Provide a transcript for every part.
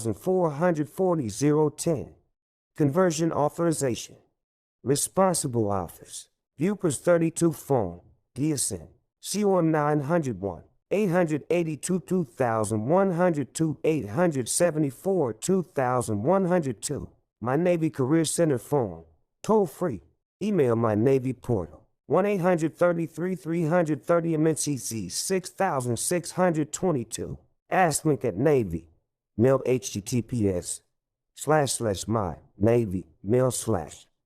440-010. Conversion authorization. Responsible authors. Bupers 32 phone. DSN. COM 901. 882 2102 874 2102. My Navy Career Center phone. Toll free. Email my Navy portal. 1-833-330 MNCC 6622. Ask link at Navy. Mail https://my Navy mail/.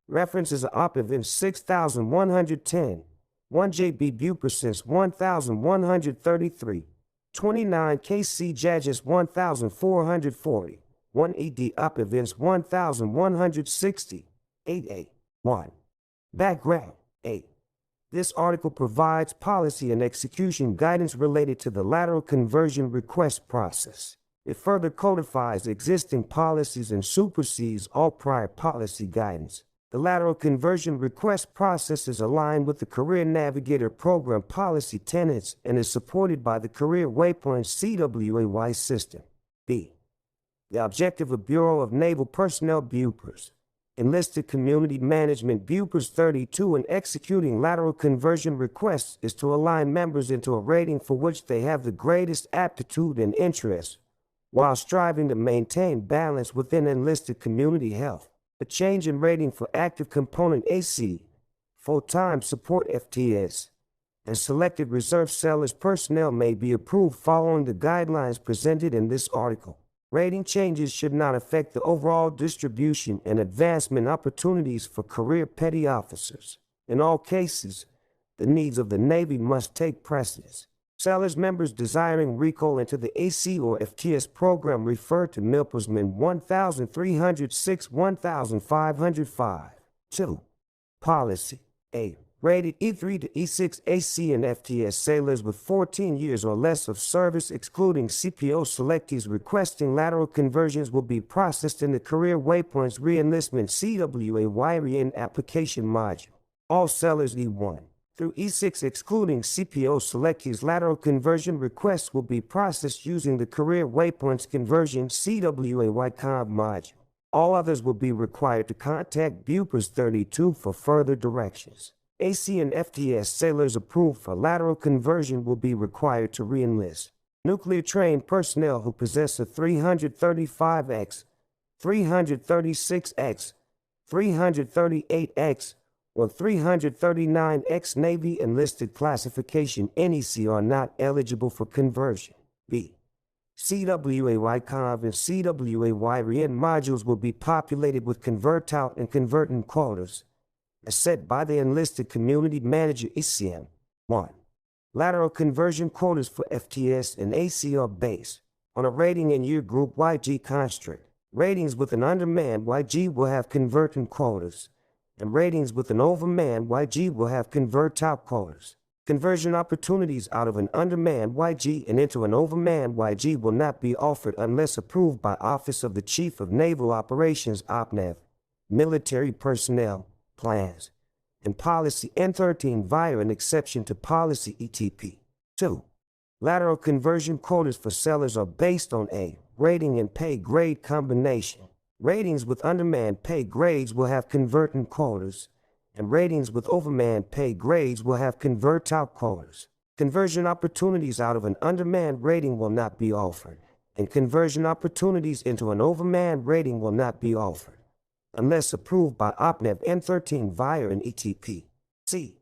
References are op event 6110. 1 JB Buper since 1133. 29 KC Judges 1440. 1 ED op events 1160. 8A. 1. Background. 8. This article provides policy and execution guidance related to the lateral conversion request process. It further codifies existing policies and supersedes all prior policy guidance. The lateral conversion request process is aligned with the Career Navigator program policy tenets and is supported by the Career Waypoint CWAY system. B. The objective of Bureau of Naval Personnel Bupers. Enlisted Community Management Bupers 32 in executing lateral conversion requests is to align members into a rating for which they have the greatest aptitude and interest, while striving to maintain balance within enlisted community health. The change in rating for active component AC, full-time support FTS, and selected reserve sellers personnel may be approved following the guidelines presented in this article. Rating changes should not affect the overall distribution and advancement opportunities for career petty officers. In all cases, the needs of the Navy must take precedence. Sellers members desiring recall into the AC or FTS program refer to Milpersman 1306-1505. 2. Policy. A. Rated E3 to E6 AC and FTS sailors with 14 years or less of service excluding CPO selectees requesting lateral conversions will be processed in the Career Waypoints Reenlistment CWAY Re-In application module. All sellers E1 through E6 excluding CPO selectees lateral conversion requests will be processed using the Career Waypoints Conversion CWAY Conv module. All others will be required to contact Bupers 32 for further directions. AC and FTS sailors approved for lateral conversion will be required to reenlist. Nuclear-trained personnel who possess a 335X, 336X, 338X, or 339X Navy enlisted classification NEC are not eligible for conversion. B. CWAY Conv and CWAY Re-In modules will be populated with convert out and convert in quotas, as set by the enlisted community manager ECM. 1. Lateral conversion quotas for FTS and AC are based on a rating in year group YG construct. Ratings with an undermanned YG will have convert in quotas, and ratings with an overmanned YG will have convert out quotas. Conversion opportunities out of an undermanned YG and into an overmanned YG will not be offered unless approved by Office of the Chief of Naval Operations OPNAV, military personnel, plans, and Policy N13 via an exception to Policy ETP. 2. Lateral conversion quotas for sellers are based on a rating and pay grade combination. Ratings with undermanned pay grades will have convert in quotas, and ratings with overmanned pay grades will have convert out quotas. Conversion opportunities out of an undermanned rating will not be offered, and conversion opportunities into an overmanned rating will not be offered, unless approved by OPNAV N13 via an ETP. C.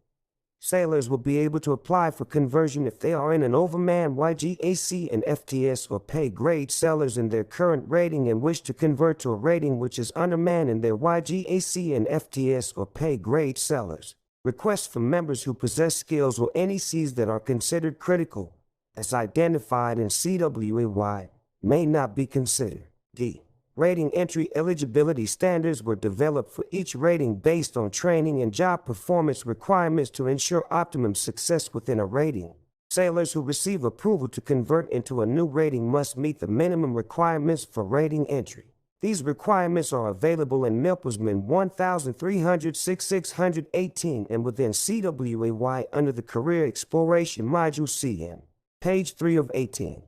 Sailors will be able to apply for conversion if they are in an overmanned YG, AC, and FTS or pay grade sellers in their current rating and wish to convert to a rating which is undermanned in their YG, AC, and FTS or pay grade sellers. Requests from members who possess skills or NECs that are considered critical, as identified in CWAY, may not be considered. D. Rating entry eligibility standards were developed for each rating based on training and job performance requirements to ensure optimum success within a rating. Sailors who receive approval to convert into a new rating must meet the minimum requirements for rating entry. These requirements are available in Milpersman 1306-618 and within CWAY under the Career Exploration Module CM, page 3 of 18.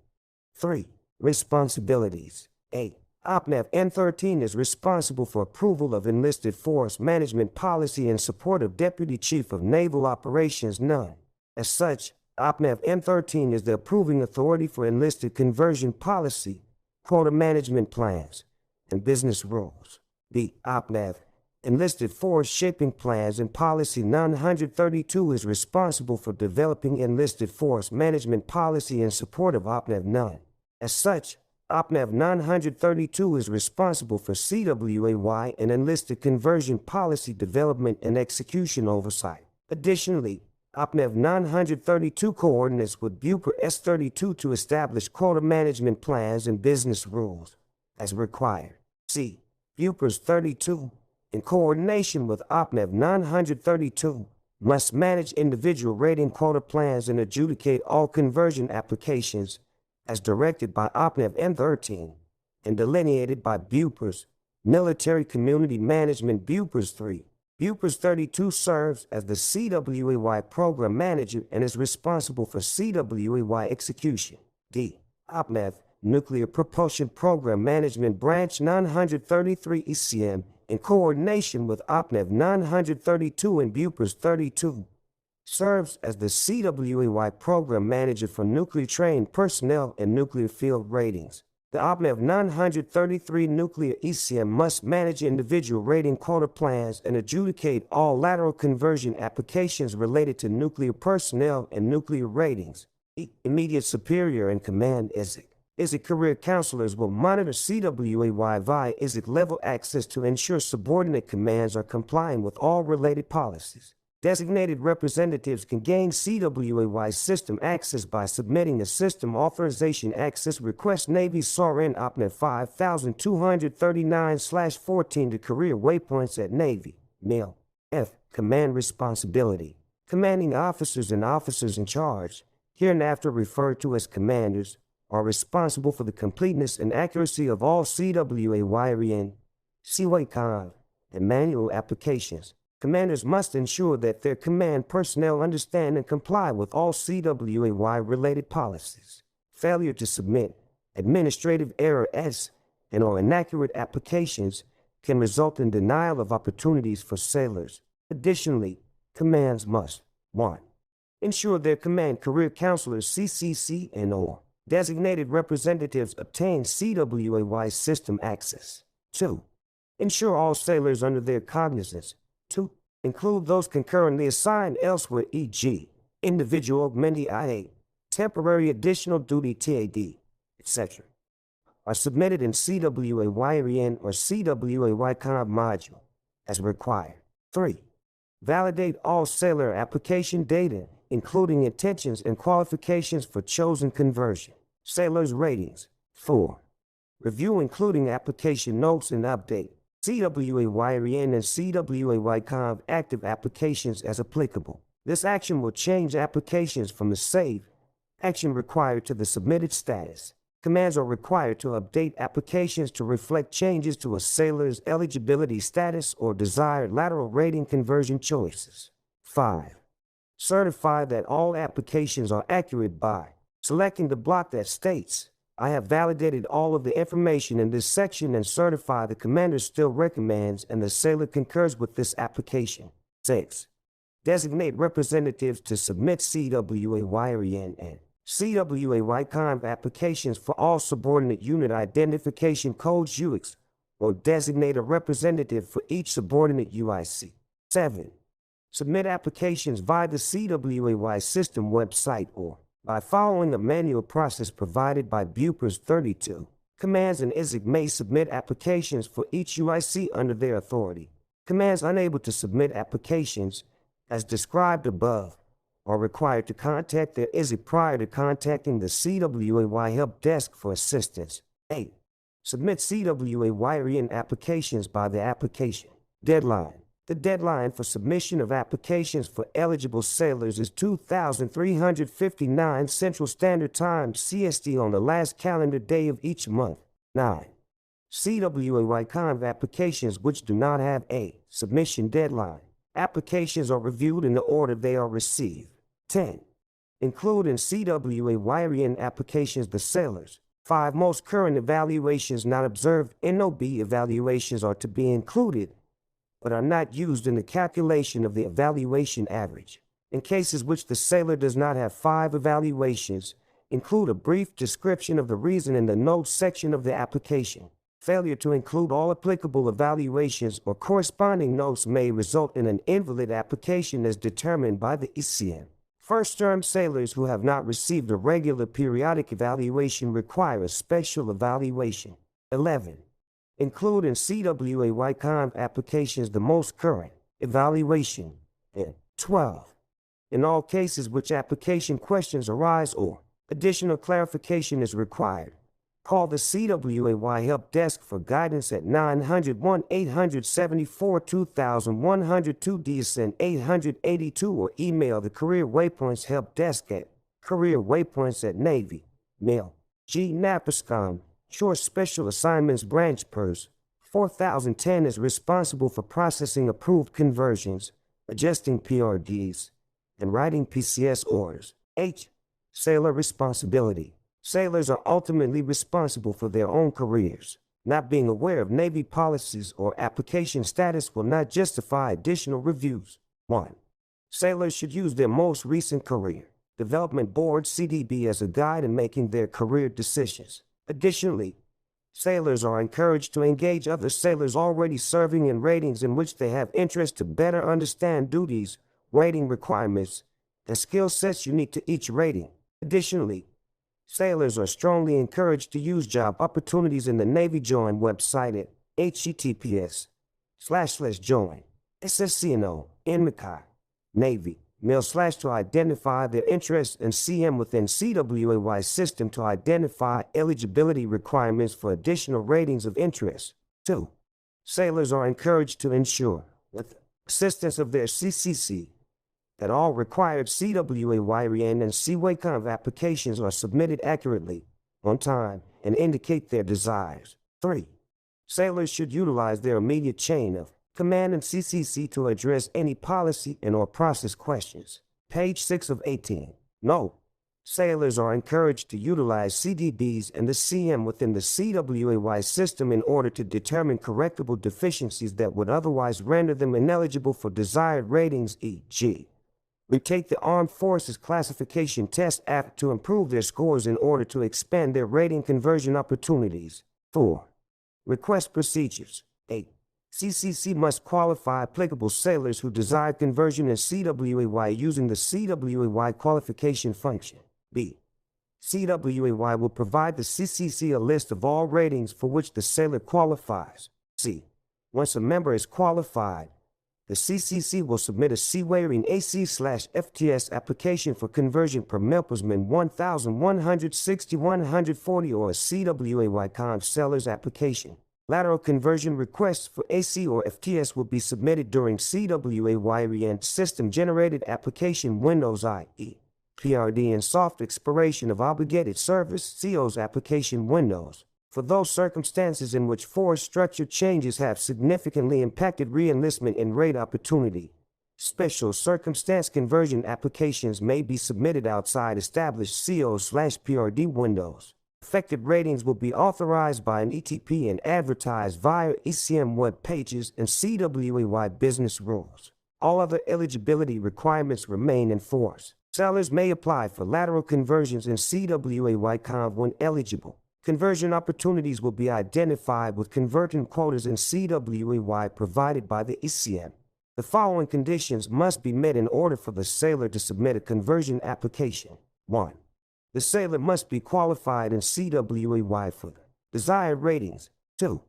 3. Responsibilities. A. OPNAV N13 is responsible for approval of enlisted force management policy in support of Deputy Chief of Naval Operations None. As such, OPNAV N13 is the approving authority for enlisted conversion policy, quota management plans, and business rules. The OPNAV Enlisted Force Shaping Plans and Policy 932 is responsible for developing enlisted force management policy in support of OPNAV None. As such, OPNAV 932 is responsible for CWAY and enlisted conversion policy development and execution oversight. Additionally, OPNAV 932 coordinates with BUPR S32 to establish quota management plans and business rules, as required. C. BUPR's 32, in coordination with OPNAV 932, must manage individual rating quota plans and adjudicate all conversion applications as directed by OPNAV N13 and delineated by BUPR's Military Community Management BUPR's 3. BUPR's 32 serves as the CWAY Program Manager and is responsible for CWAY execution. D. OPNAV Nuclear Propulsion Program Management Branch 933 ECM, in coordination with OPNAV 932 and BUPR's 32, serves as the CWAY Program Manager for Nuclear Trained Personnel and Nuclear Field Ratings. The OPNAV 933 Nuclear ECM must manage individual rating quota plans and adjudicate all lateral conversion applications related to nuclear personnel and nuclear ratings. Immediate Superior and Command ISIC. ISIC career counselors will monitor CWAY via ISIC level access to ensure subordinate commands are complying with all related policies. Designated representatives can gain CWAY system access by submitting a System Authorization Access Request Navy SORN OPNAV 5239/14 to career waypoints at Navy, MIL. F. Command Responsibility. Commanding officers and officers in charge, hereinafter referred to as commanders, are responsible for the completeness and accuracy of all CWAY CWAY and manual applications. Commanders must ensure that their command personnel understand and comply with all CWAY-related policies. Failure to submit administrative error and/or inaccurate applications can result in denial of opportunities for sailors. Additionally, commands must 1. Ensure their command career counselors CCC and/or designated representatives obtain CWAY system access. 2. Ensure all sailors under their cognizance. 2. Include those concurrently assigned elsewhere, e.g., individual augmentee IA, temporary additional duty TAD, etc., are submitted in CWAY or CWAY module, as required. 3. Validate all sailor application data, including intentions and qualifications for chosen conversion. Sailors' ratings. 4. Review including application notes and update CWAY and CWAY active applications as applicable. This action will change applications from the save action required to the submitted status. Commands are required to update applications to reflect changes to a sailor's eligibility status or desired lateral rating conversion choices. 5. Certify that all applications are accurate by selecting the block that states, "I have validated all of the information in this section and certify the commander still recommends and the sailor concurs with this application." 6. Designate representatives to submit CWAY and CWAY applications for all subordinate unit identification codes UX, or designate a representative for each subordinate UIC. 7. Submit applications via the CWAY system website or by following the manual process provided by BUPR's 32. Commands and ISIC may submit applications for each UIC under their authority. Commands unable to submit applications, as described above, are required to contact their ISIC prior to contacting the CWAY help desk for assistance. 8. Submit CWAY applications by the application deadline. The deadline for submission of applications for eligible sailors is 2359 Central Standard Time CST on the last calendar day of each month. 9. CWAY applications which do not have a submission deadline. Applications are reviewed in the order they are received. 10. Include in CWAY applications the sailors, 5. Most current evaluations not observed NOB evaluations are to be included, but are not used in the calculation of the evaluation average. In cases which the sailor does not have 5 evaluations, include a brief description of the reason in the notes section of the application. Failure to include all applicable evaluations or corresponding notes may result in an invalid application as determined by the ECM. First-term sailors who have not received a regular periodic evaluation require a special evaluation. 11. Include in CWAY-CONV applications the most current evaluation. 12. In all cases which application questions arise or additional clarification is required, call the CWAY Help Desk for guidance at 901-874-2102 DSN 882 or email the Career Waypoints Help Desk at careerwaypoints@Navy, Mail, G. Napascom, Shore Special Assignments Branch Pers. 4010 is responsible for processing approved conversions, adjusting PRDs, and writing PCS orders. H. Sailor responsibility. Sailors are ultimately responsible for their own careers. Not being aware of Navy policies or application status will not justify additional reviews. 1. Sailors should use their most recent Career Development Board CDB as a guide in making their career decisions. Additionally, sailors are encouraged to engage other sailors already serving in ratings in which they have interest to better understand duties, rating requirements, and skill sets unique to each rating. Additionally, sailors are strongly encouraged to use job opportunities in the Navy Join website at https://join SSCNO Inmakai Navy Mail/ to identify their interests and CM within CWAY system to identify eligibility requirements for additional ratings of interest. 2. Sailors are encouraged to ensure, with the assistance of their CCC, that all required CWAY-REN and CWAY-CONV applications are submitted accurately, on time, and indicate their desires. 3. Sailors should utilize their immediate chain of command and CCC to address any policy and/or process questions. Page 6 of 18. Note: sailors are encouraged to utilize CDBs and the CM within the CWAY system in order to determine correctable deficiencies that would otherwise render them ineligible for desired ratings, e.g. retake the Armed Forces Classification Test app to improve their scores in order to expand their rating conversion opportunities. 4. Request procedures. 8. CCC must qualify applicable sailors who desire conversion in CWAY using the CWAY qualification function. B. CWAY will provide the CCC a list of all ratings for which the sailor qualifies. C. Once a member is qualified, the CCC will submit a CWAY AC/FTS application for conversion per Milpersman 1160-140 or a CWAY-CONV seller's application. Lateral conversion requests for AC or FTS will be submitted during CWAY-REN system-generated application windows, i.e. PRD and soft expiration of obligated service CO's application windows. For those circumstances in which force structure changes have significantly impacted re-enlistment and rate opportunity, special circumstance conversion applications may be submitted outside established CO/PRD windows. Affected ratings will be authorized by an ETP and advertised via ECM web pages and CWAY business rules. All other eligibility requirements remain in force. Sellers may apply for lateral conversions in CWAY-CONV when eligible. Conversion opportunities will be identified with conversion quotas in CWAY provided by the ECM. The following conditions must be met in order for the sailor to submit a conversion application. 1. The sailor must be qualified in CWAY for the desired ratings. 2.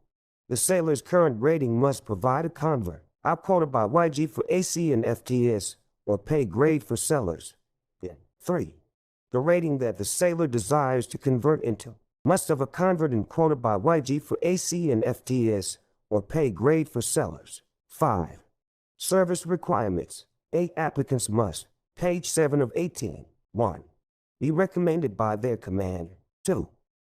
The sailor's current rating must provide a convert, outquoted by YG for AC and FTS, or pay grade for sellers. 3. The rating that the sailor desires to convert into must have a convert and quoted by YG for AC and FTS, or pay grade for sellers. 5. Service requirements. 8 applicants must, page 7 of 18, 1. Be recommended by their commander. 2.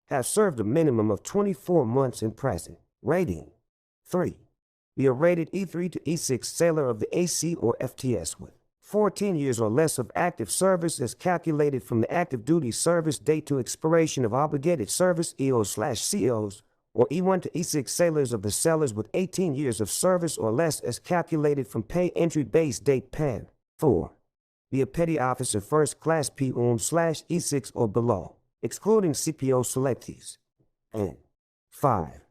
Have served a minimum of 24 months in present. Rating. 3. Be a rated E3 to E6 sailor of the AC or FTS with 14 years or less of active service as calculated from the active duty service date to expiration of obligated service EOs/COs, or E1 to E6 sailors of the sailors with 18 years of service or less as calculated from pay entry base date PEN. 4. Be a petty officer first class P1/E6 or below, excluding CPO selectees. And 5.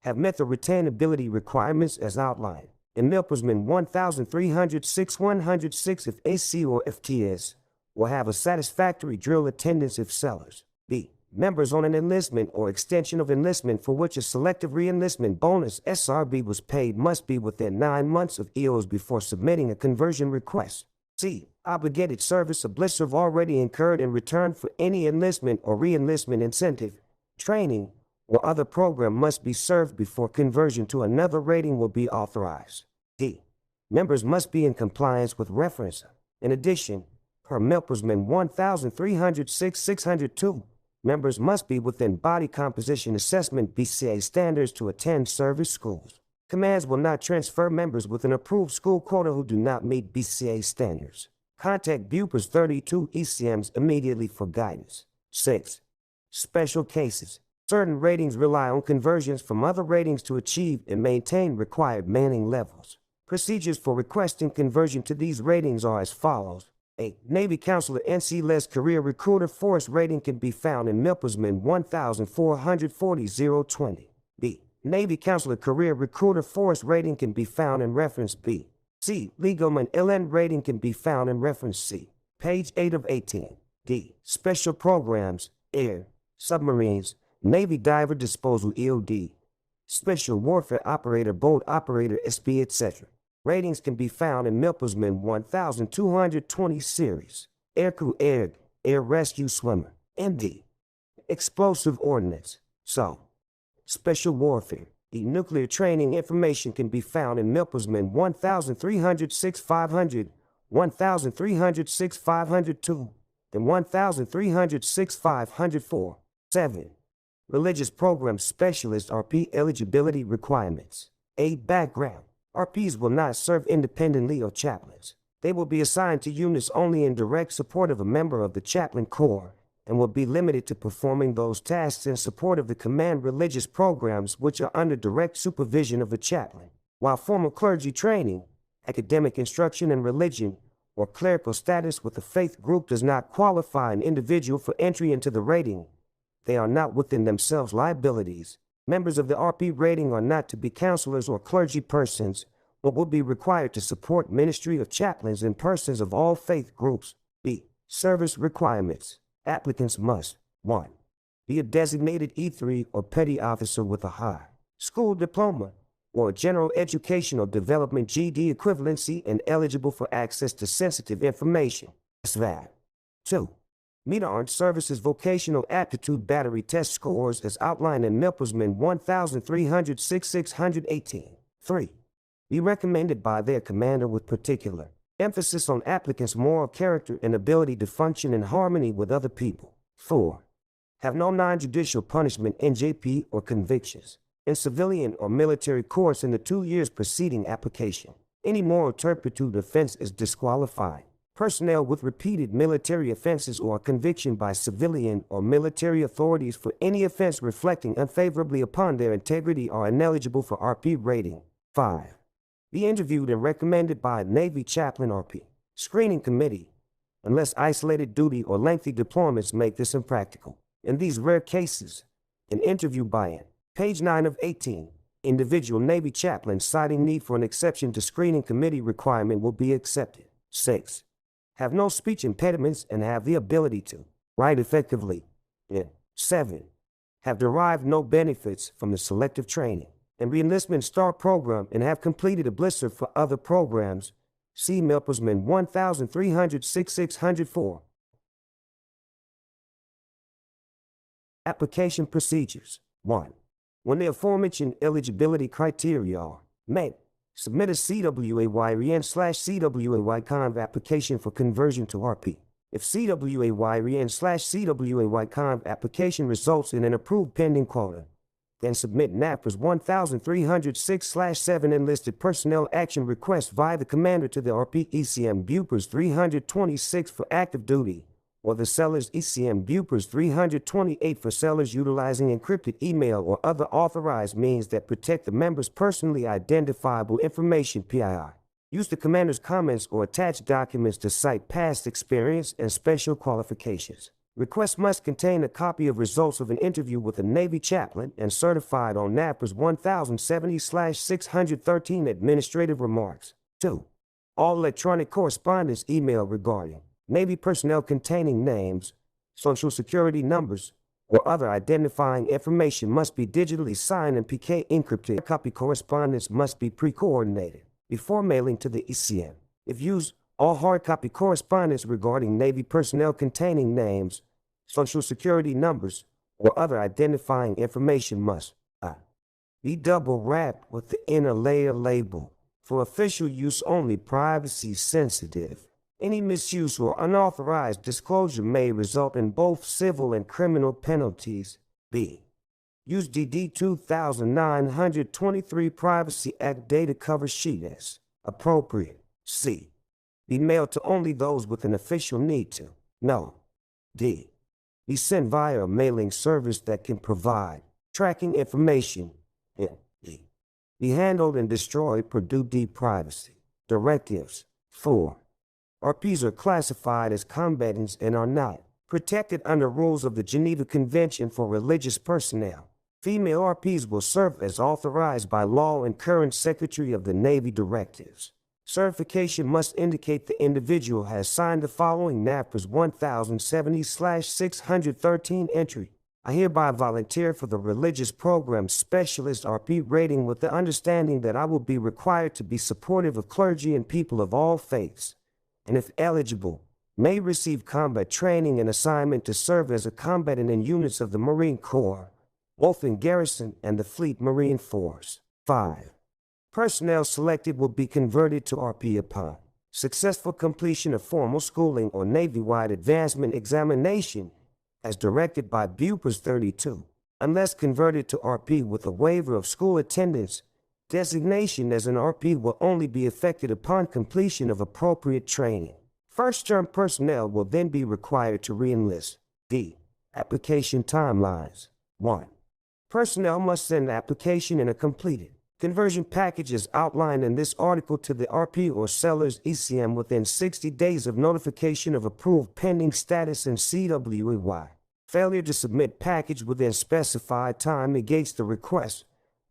Have met the retainability requirements as outlined in Milpersman 1306-106 if AC or FTS, will have a satisfactory drill attendance if sellers. B. Members on an enlistment or extension of enlistment for which a selective re-enlistment bonus SRB was paid must be within 9 months of EOs before submitting a conversion request. C. Obligated service a blister already incurred in return for any enlistment or re-enlistment incentive, training, or other program must be served before conversion to another rating will be authorized. D. Members must be in compliance with reference. In addition, per Milpersman 1306-602, members must be within body composition assessment BCA standards to attend service schools. Commands will not transfer members with an approved school quota who do not meet BCA standards. Contact Bupers 32 ECMs immediately for guidance. 6. Special cases. Certain ratings rely on conversions from other ratings to achieve and maintain required manning levels. Procedures for requesting conversion to these ratings are as follows. A. Navy Counselor NC-less Career Recruiter Force rating can be found in Milpersman 1440-020. B. Navy Counselor Career Recruiter Force rating can be found in reference B. C. Legalman LN rating can be found in reference C. Page 8 of 18. D. Special Programs, Air, Submarines, Navy Diver Disposal EOD, Special Warfare Operator, Boat Operator SP, etc. Ratings can be found in Milpersman 1220 series. Aircrew Air Rescue Swimmer, MD. Explosive Ordnance, SO. Special Warfare. The nuclear training information can be found in Milpersman 1306-500, 1306-502, and 1306-504. 7. Religious Program Specialist RP Eligibility Requirements. A. Background. RPs will not serve independently or chaplains. They will be assigned to units only in direct support of a member of the chaplain corps and will be limited to performing those tasks in support of the command religious programs which are under direct supervision of the chaplain. While formal clergy training, academic instruction in religion, or clerical status with a faith group does not qualify an individual for entry into the rating, they are not within themselves liabilities. Members of the RP rating are not to be counselors or clergy persons, but will be required to support ministry of chaplains and persons of all faith groups. B. Service requirements. Applicants must 1. Be a designated E3 or petty officer with a high school diploma or general educational development GD equivalency and eligible for access to sensitive information. SVAD. 2. Meet Armed Services Vocational Aptitude Battery Test scores as outlined in Milpersman 1306-618. 3. Be recommended by their commander with particular emphasis on applicants' moral character and ability to function in harmony with other people. 4. Have no non-judicial punishment NJP or convictions in civilian or military course in the 2 years preceding application. Any moral turpitude offense is disqualified. Personnel with repeated military offenses or conviction by civilian or military authorities for any offense reflecting unfavorably upon their integrity are ineligible for RP rating. 5. Be interviewed and recommended by a Navy chaplain RP screening committee, unless isolated duty or lengthy deployments make this impractical. In these rare cases, an interview by an page 9 of 18 individual Navy chaplain citing need for an exception to screening committee requirement will be accepted. 6. Have no speech impediments and have the ability to write effectively. 7. Have derived no benefits from the selective training and reenlistment STAR program and have completed a blister for other programs. See Milpersman 1306-604. Application procedures. 1. When the aforementioned eligibility criteria are met, submit a CWAY/CWAY-CONV application for conversion to RP. If CWAY/CWAY-CONV application results in an approved pending quota, Then submit NAPRS 1306/7 enlisted personnel action request via the commander to the RP-ECM Bupers 326 for active duty, or the seller's ECM Bupers 328 for sellers utilizing encrypted email or other authorized means that protect the member's personally identifiable information PII. Use the commander's comments or attached documents to cite past experience and special qualifications. Request must contain a copy of results of an interview with a Navy chaplain and certified on NAPRS 1070/613 administrative remarks. 2. All electronic correspondence email regarding Navy personnel containing names, social security numbers, or other identifying information must be digitally signed and PK encrypted. Copy correspondence must be pre-coordinated before mailing to the ECM. If used, all hard copy correspondence regarding Navy personnel containing names, social security numbers, or other identifying information must be double wrapped with the inner layer label. For official use only, privacy sensitive. Any misuse or unauthorized disclosure may result in both civil and criminal penalties. B. Use DD 2923 Privacy Act data cover sheet as appropriate. C. Be mailed to only those with an official need to know. D. Be sent via a mailing service that can provide tracking information. And D. Be handled and destroyed per due privacy directives. 4. RPs are classified as combatants and are not protected under rules of the Geneva Convention for Religious Personnel. Female RPs will serve as authorized by law and current Secretary of the Navy directives. Certification must indicate the individual has signed the following NAPRS 1070/613 entry. I hereby volunteer for the Religious Program Specialist RP rating with the understanding that I will be required to be supportive of clergy and people of all faiths, and if eligible, may receive combat training and assignment to serve as a combatant in units of the Marine Corps, both in garrison and the Fleet Marine Force. 5. Personnel selected will be converted to RP upon successful completion of formal schooling or Navy-wide advancement examination as directed by Bupers 32. Unless converted to RP with a waiver of school attendance, designation as an RP will only be effected upon completion of appropriate training. First-term personnel will then be required to re-enlist. D. Application timelines. 1. Personnel must send an application and a completed conversion package as outlined in this article to the RP or seller's ECM within 60 days of notification of approved pending status in CWAY. Failure to submit package within specified time negates the request,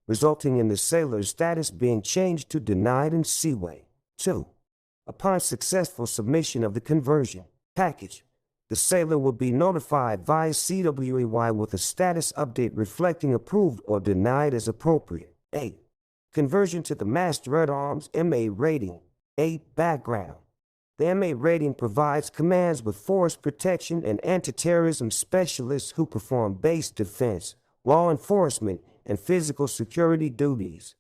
resulting in the sailor's status being changed to denied in Seaway. 2. Upon successful submission of the conversion package, the sailor will be notified via CWAY with a status update reflecting approved or denied as appropriate. 8. Conversion to the Master-at-Arms MA rating. 8. Background. The MA rating provides commands with force protection and anti-terrorism specialists who perform base defense, law enforcement, and physical security duties.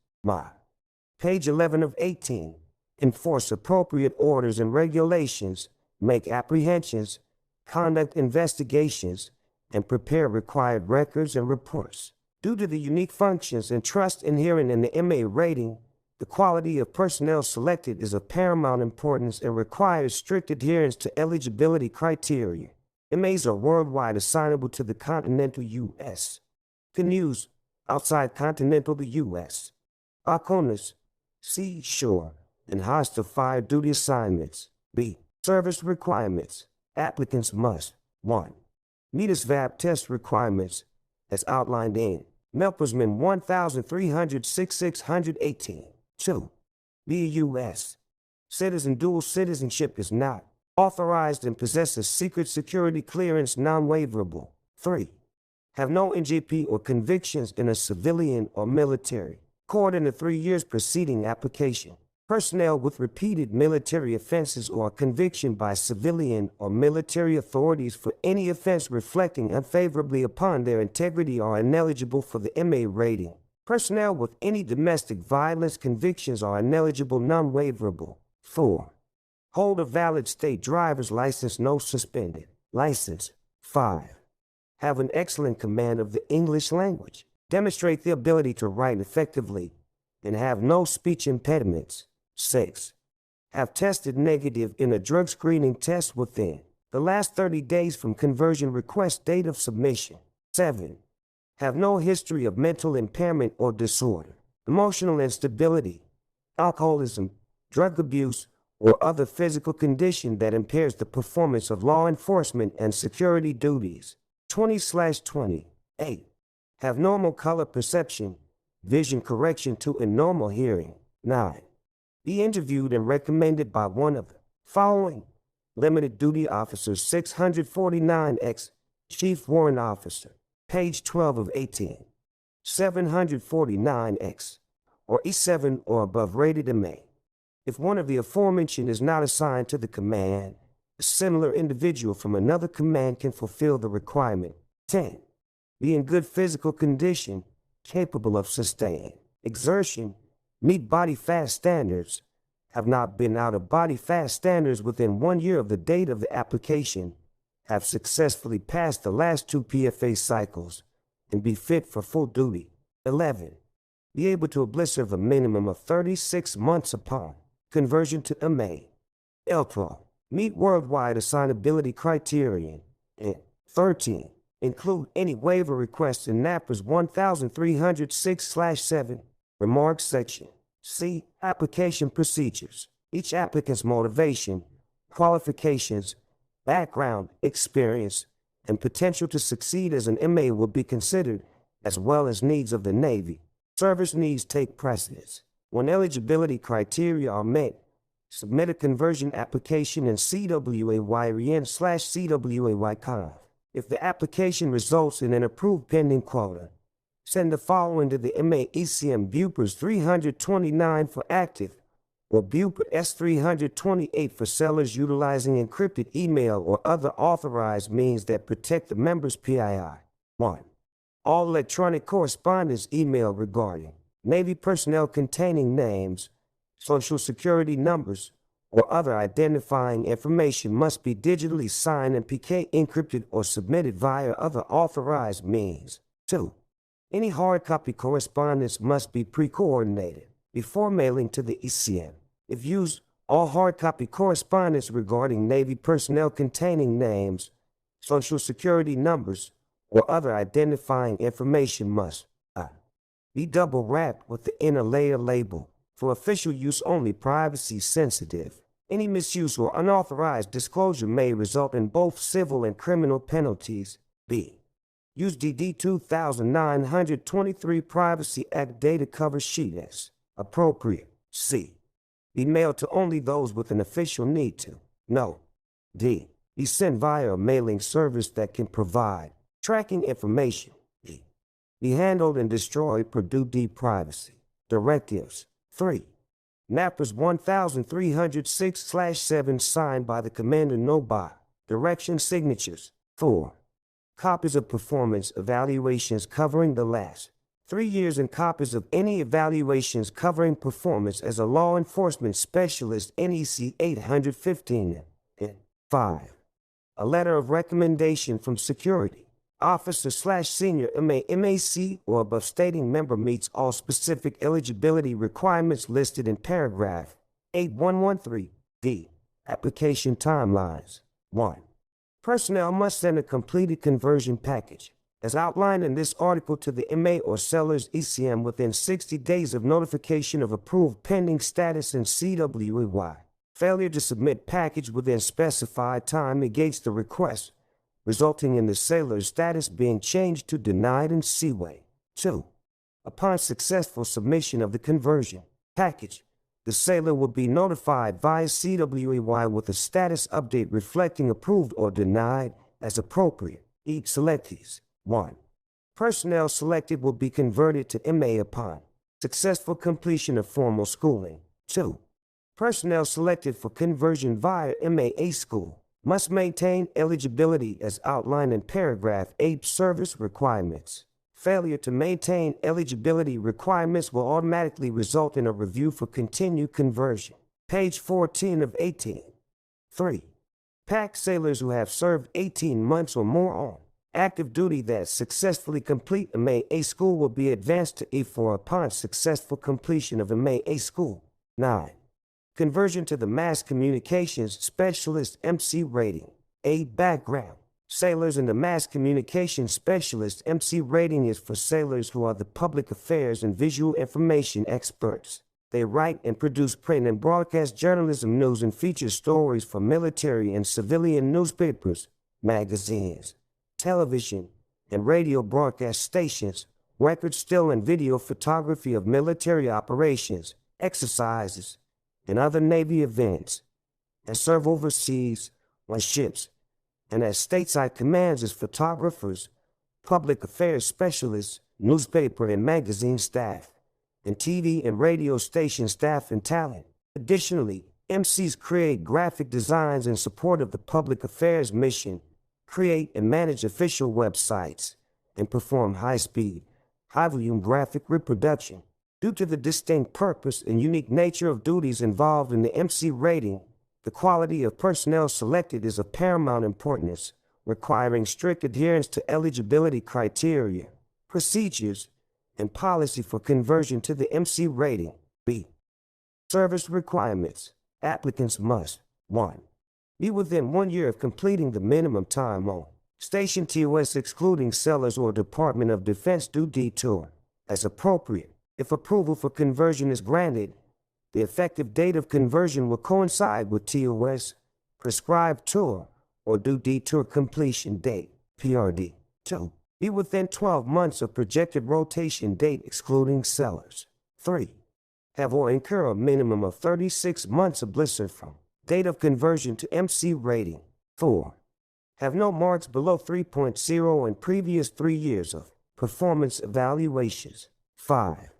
Page 11 of 18. Enforce appropriate orders and regulations, make apprehensions, conduct investigations, and prepare required records and reports. Due to the unique functions and trust inherent in the MA rating, the quality of personnel selected is of paramount importance and requires strict adherence to eligibility criteria. MAs are worldwide assignable to the continental U.S. Canoes outside continental the U.S. Arconas, seashore, and hostile fire duty assignments. B. Service requirements. Applicants must 1. Meet SVAP test requirements as outlined in Milpersman 1306/618. 2. Be a U.S. citizen. Dual citizenship is not authorized and possesses secret security clearance non-waiverable. 3. Have no NGP or convictions in a civilian or military court in the 3 years preceding application. Personnel with repeated military offenses or conviction by civilian or military authorities for any offense reflecting unfavorably upon their integrity are ineligible for the MA rating. Personnel with any domestic violence convictions are ineligible non-waiverable. 4. Hold a valid state driver's license, no suspended license. 5. Have an excellent command of the English language. Demonstrate the ability to write effectively and have no speech impediments. 6. Have tested negative in a drug screening test within the last 30 days from conversion request date of submission. 7. Have no history of mental impairment or disorder, emotional instability, alcoholism, drug abuse, or other physical condition that impairs the performance of law enforcement and security duties. 20/20. 8. Have normal color perception, vision correction to a normal hearing. 9. Be interviewed and recommended by one of the following limited duty officers. 649X, Chief Warrant Officer, page 12 of 18. 749X, or E7 or above rated MA. If one of the aforementioned is not assigned to the command, a similar individual from another command can fulfill the requirement. 10. Be in good physical condition, capable of sustained exertion, meet body fat standards, have not been out of body fat standards within 1 year of the date of the application, have successfully passed the last 2 PFA cycles, and be fit for full duty. 11. Be able to observe a minimum of 36 months upon conversion to MA. 12. Meet worldwide assignability criterion. And 13. Include any waiver requests in NAPRA's 1306/7 Remarks section. C. Application procedures. Each applicant's motivation, qualifications, background, experience, and potential to succeed as an MA will be considered, as well as needs of the Navy. Service needs take precedence. When eligibility criteria are met, submit a conversion application in CWAYREN/CWAY-CONF. If the application results in an approved pending quota, send the following to the MA ECM Bupers 329 for active, or Buper S328 for sellers utilizing encrypted email or other authorized means that protect the member's PII. 1. All electronic correspondence email regarding Navy personnel containing names, social security numbers, or other identifying information must be digitally signed and PK encrypted or submitted via other authorized means. 2. Any hard copy correspondence must be pre-coordinated before mailing to the ECM. If used, all hard copy correspondence regarding Navy personnel containing names, social security numbers, or other identifying information must be double wrapped with the inner layer label. For official use only, privacy sensitive. Any misuse or unauthorized disclosure may result in both civil and criminal penalties. B. Use DD 2923 Privacy Act data cover sheet as appropriate. C. Be mailed to only those with an official need to know. D. Be sent via a mailing service that can provide tracking information. E. Be handled and destroyed per due privacy directives. 3. NAPRA's 1306/7 signed by the commander, no by direction signatures. 4. Copies of performance evaluations covering the last 3 years and copies of any evaluations covering performance as a law enforcement specialist, NEC 815. And 5. A letter of recommendation from security officer/senior MAC or above stating member meets all specific eligibility requirements listed in paragraph 8113. D. Application timelines. 1. Personnel must send a completed conversion package, as outlined in this article, to the MA or seller's ECM within 60 days of notification of approved pending status in CWAY. Failure to submit package within specified time negates the request, resulting in the sailor's status being changed to denied in Seaway. 2. Upon successful submission of the conversion package, the sailor will be notified via CWAY with a status update reflecting approved or denied as appropriate. Each selectees. 1. Personnel selected will be converted to MA upon successful completion of formal schooling. 2. Personnel selected for conversion via MAA school must maintain eligibility as outlined in paragraph 8 service requirements. Failure to maintain eligibility requirements will automatically result in a review for continued conversion. Page 14 of 18. 3. PAC sailors who have served 18 months or more on active duty that successfully complete MA school will be advanced to E4 upon successful completion of MA school. 9. Conversion to the Mass Communications Specialist MC rating. A. Background. Sailors in the Mass Communications Specialist MC rating is for sailors who are the public affairs and visual information experts. They write and produce print and broadcast journalism, news and feature stories for military and civilian newspapers, magazines, television, and radio broadcast stations, record, still and video photography of military operations, exercises, and other Navy events, and serve overseas on ships and as stateside commands as photographers, public affairs specialists, newspaper and magazine staff, and TV and radio station staff and talent. Additionally, MCs create graphic designs in support of the public affairs mission, create and manage official websites, and perform high-speed, high-volume graphic reproduction. Due to the distinct purpose and unique nature of duties involved in the MC rating, the quality of personnel selected is of paramount importance, requiring strict adherence to eligibility criteria, procedures, and policy for conversion to the MC rating. B. Service requirements. Applicants must 1. Be within 1 year of completing the minimum time on Station TOS excluding Sellers or Department of Defense duty tour, as appropriate. If approval for conversion is granted, the effective date of conversion will coincide with TOS, prescribed tour, or duty tour completion date, PRD. 2. Be within 12 months of projected rotation date excluding Sellers. 3. Have or incur a minimum of 36 months of blister from date of conversion to MC rating. 4. Have no marks below 3.0 in previous 3 years of performance evaluations. 5.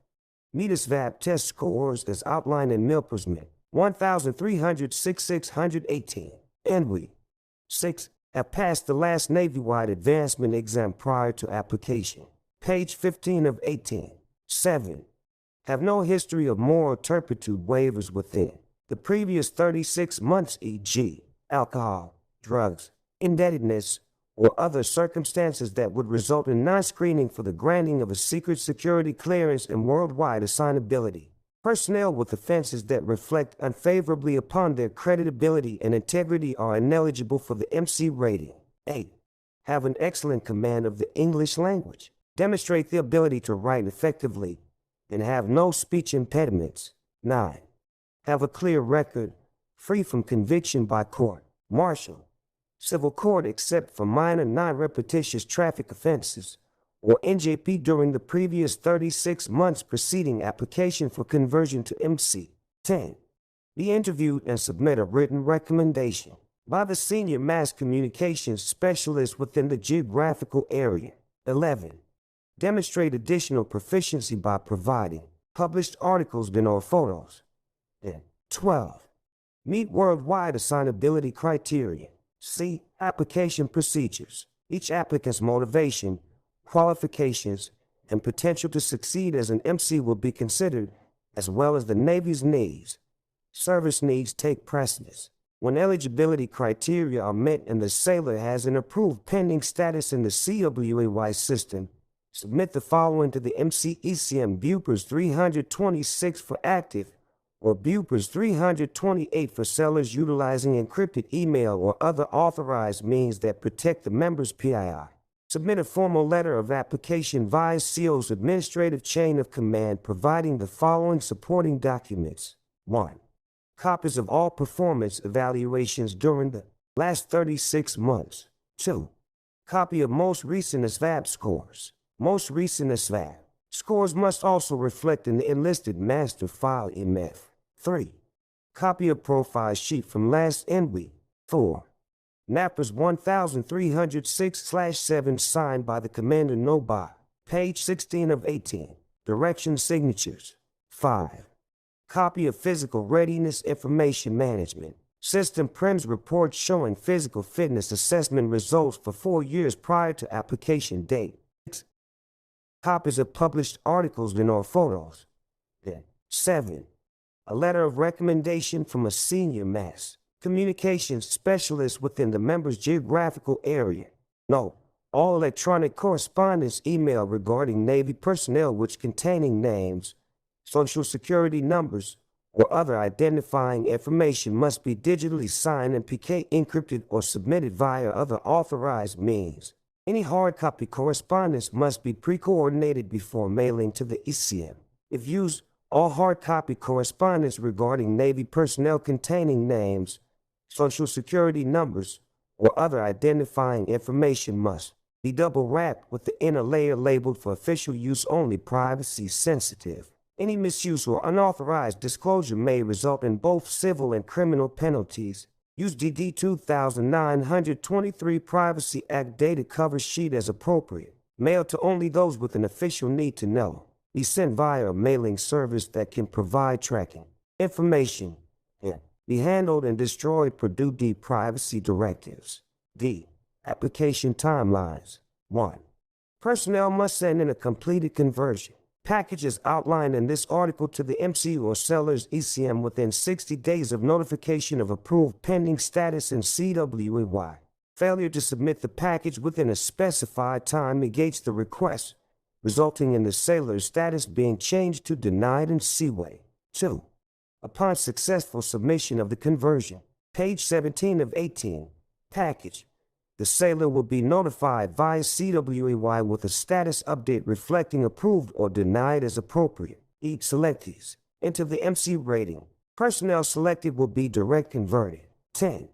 Meet SVAP test scores as outlined in Milpersman 1306-618. And we 6. Have passed the last Navy-wide advancement exam prior to application. Page 15 of 18. 7. Have no history of moral turpitude waivers within the previous 36 months, e.g., alcohol, drugs, indebtedness, or other circumstances that would result in non-screening for the granting of a secret security clearance and worldwide assignability. Personnel with offenses that reflect unfavorably upon their creditability and integrity are ineligible for the MC rating. 8. Have an excellent command of the English language. Demonstrate the ability to write effectively and have no speech impediments. 9. Have a clear record, free from conviction by court, martial, civil court except for minor non-repetitious traffic offenses, or NJP during the previous 36 months preceding application for conversion to MC. 10. Be interviewed and submit a written recommendation by the senior mass communications specialist within the geographical area. 11. Demonstrate additional proficiency by providing published articles and/or photos. And 12. Meet worldwide assignability criteria. C. Application procedures. Each applicant's motivation, qualifications, and potential to succeed as an MC will be considered, as well as the Navy's needs. Service needs take precedence. When eligibility criteria are met and the sailor has an approved pending status in the CWAY system, submit the following to the MC-ECM Bupers 326 for active, or Bupers 328 for sellers utilizing encrypted email or other authorized means that protect the member's PII. Submit a formal letter of application via CO's administrative chain of command providing the following supporting documents. 1. Copies of all performance evaluations during the last 36 months. 2. Copy of most recent SVAP scores. Most recent SVAP scores must also reflect in the enlisted master file MF. 3. Copy of profile sheet from last end week. 4. Nappers 1306/7 signed by the commander no by. Page 16 of 18. Direction signatures. 5. Copy of physical readiness information management system PREMS report showing physical fitness assessment results for 4 years prior to application date. 6. Copies of published articles and/or photos. 7. A letter of recommendation from a senior mass communications specialist within the member's geographical area. No. All electronic correspondence email regarding Navy personnel which containing names, social security numbers, or other identifying information must be digitally signed and PK encrypted or submitted via other authorized means. Any hard copy correspondence must be pre-coordinated before mailing to the ECM. If used, all hard copy correspondence regarding Navy personnel containing names, social security numbers, or other identifying information must be double-wrapped with the inner layer labeled for official use only, privacy sensitive. Any misuse or unauthorized disclosure may result in both civil and criminal penalties. Use DD 2923 Privacy Act data cover sheet as appropriate. Mail to only those with an official need to know. Be sent via a mailing service that can provide tracking information. Be handled and destroyed per due D privacy directives. D. Application timelines. 1. Personnel must send in a completed conversion package as outlined in this article to the MC or seller's ECM within 60 days of notification of approved pending status in CWAY. Failure to submit the package within a specified time negates the request, resulting in the seller's status being changed to denied in CWAY. 2. Upon successful submission of the conversion, page 17 of 18, package, the seller will be notified via CWAY with a status update reflecting approved or denied as appropriate. Each selectees. Enter the MC rating. Personnel selected will be direct converted. 10.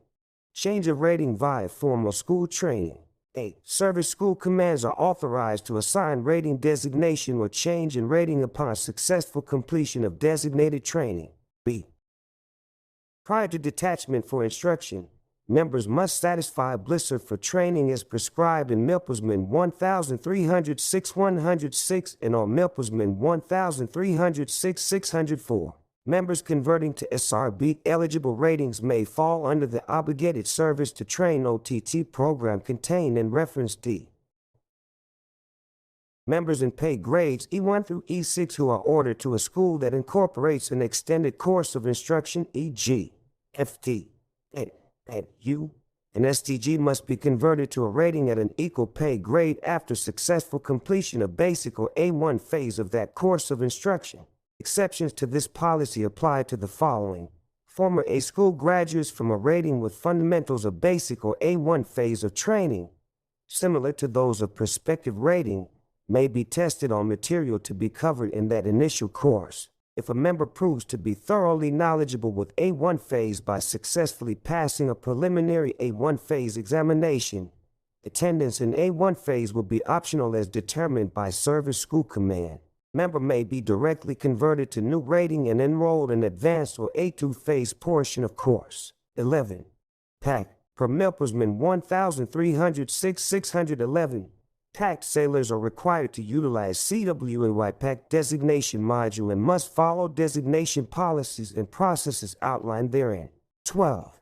Change of rating via formal school training. 8. Service school commands are authorized to assign rating designation or change in rating upon successful completion of designated training. B. Prior to detachment for instruction, members must satisfy blister for training as prescribed in Milpersman 1306-106 and or Milpersman 1306-604. Members converting to SRB eligible ratings may fall under the obligated service to train OTT program contained in reference D. Members in pay grades E1 through E6 who are ordered to a school that incorporates an extended course of instruction, e.g., FT, and U, and STG must be converted to a rating at an equal pay grade after successful completion of basic or A1 phase of that course of instruction. Exceptions to this policy apply to the following. Former A school graduates from a rating with fundamentals of basic or A1 phase of training, similar to those of prospective rating, may be tested on material to be covered in that initial course. If a member proves to be thoroughly knowledgeable with A1 phase by successfully passing a preliminary A1 phase examination, attendance in A1 phase will be optional as determined by Service School Command. Member may be directly converted to new rating and enrolled in advanced or A2 phase portion of course. 11. PAC. Per Milpersman 1306-611. PAC sailors are required to utilize CWAY PAC designation module and must follow designation policies and processes outlined therein. 12.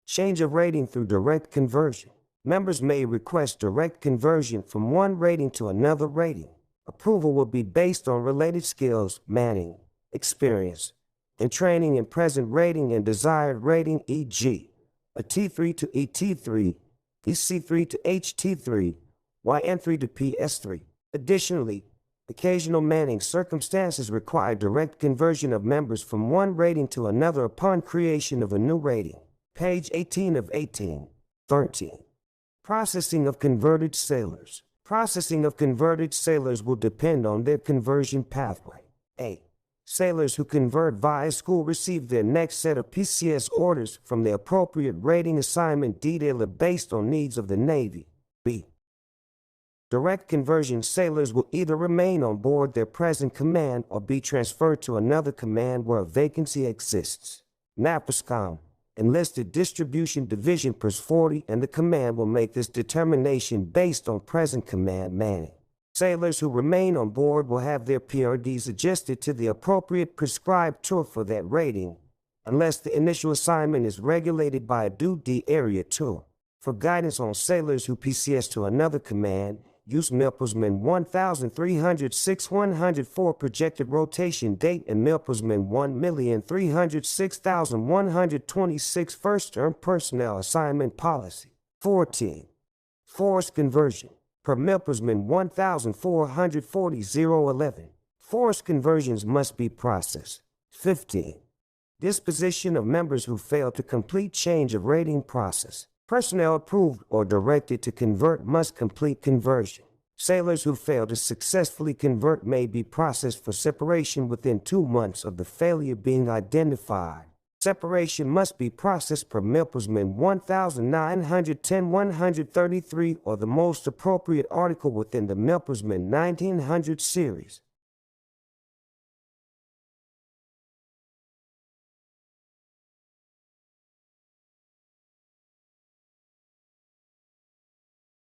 Change of rating through direct conversion. Members may request direct conversion from one rating to another rating. Approval will be based on related skills, manning, experience, and training in present rating and desired rating, e.g., a T3 to ET3, EC3 to HT3, YN3 to PS3. Additionally, occasional manning circumstances require direct conversion of members from one rating to another upon creation of a new rating. Page 18 of 18. 13. Processing of converted sailors. Processing of converted sailors will depend on their conversion pathway. A. Sailors who convert via school receive their next set of PCS orders from the appropriate rating assignment detailer based on needs of the Navy. B. Direct conversion sailors will either remain on board their present command or be transferred to another command where a vacancy exists. NAPSCOM, Enlisted Distribution Division PERS 40, and the command will make this determination based on present command manning. Sailors who remain on board will have their PRDs adjusted to the appropriate prescribed tour for that rating, unless the initial assignment is regulated by a due D area tour. For guidance on sailors who PCS to another command, use Milpersman 1306-104 projected rotation date and Milpersman 1306126 first term personnel assignment policy. 14. Forced conversion. per Milpersman 1440-011. Forced conversions must be processed. 15. Disposition of members who fail to complete change of rating process. Personnel approved or directed to convert must complete conversion. Sailors who fail to successfully convert may be processed for separation within 2 months of the failure being identified. Separation must be processed per Milpersman 1910-133 or the most appropriate article within the Milpersman 1900 series.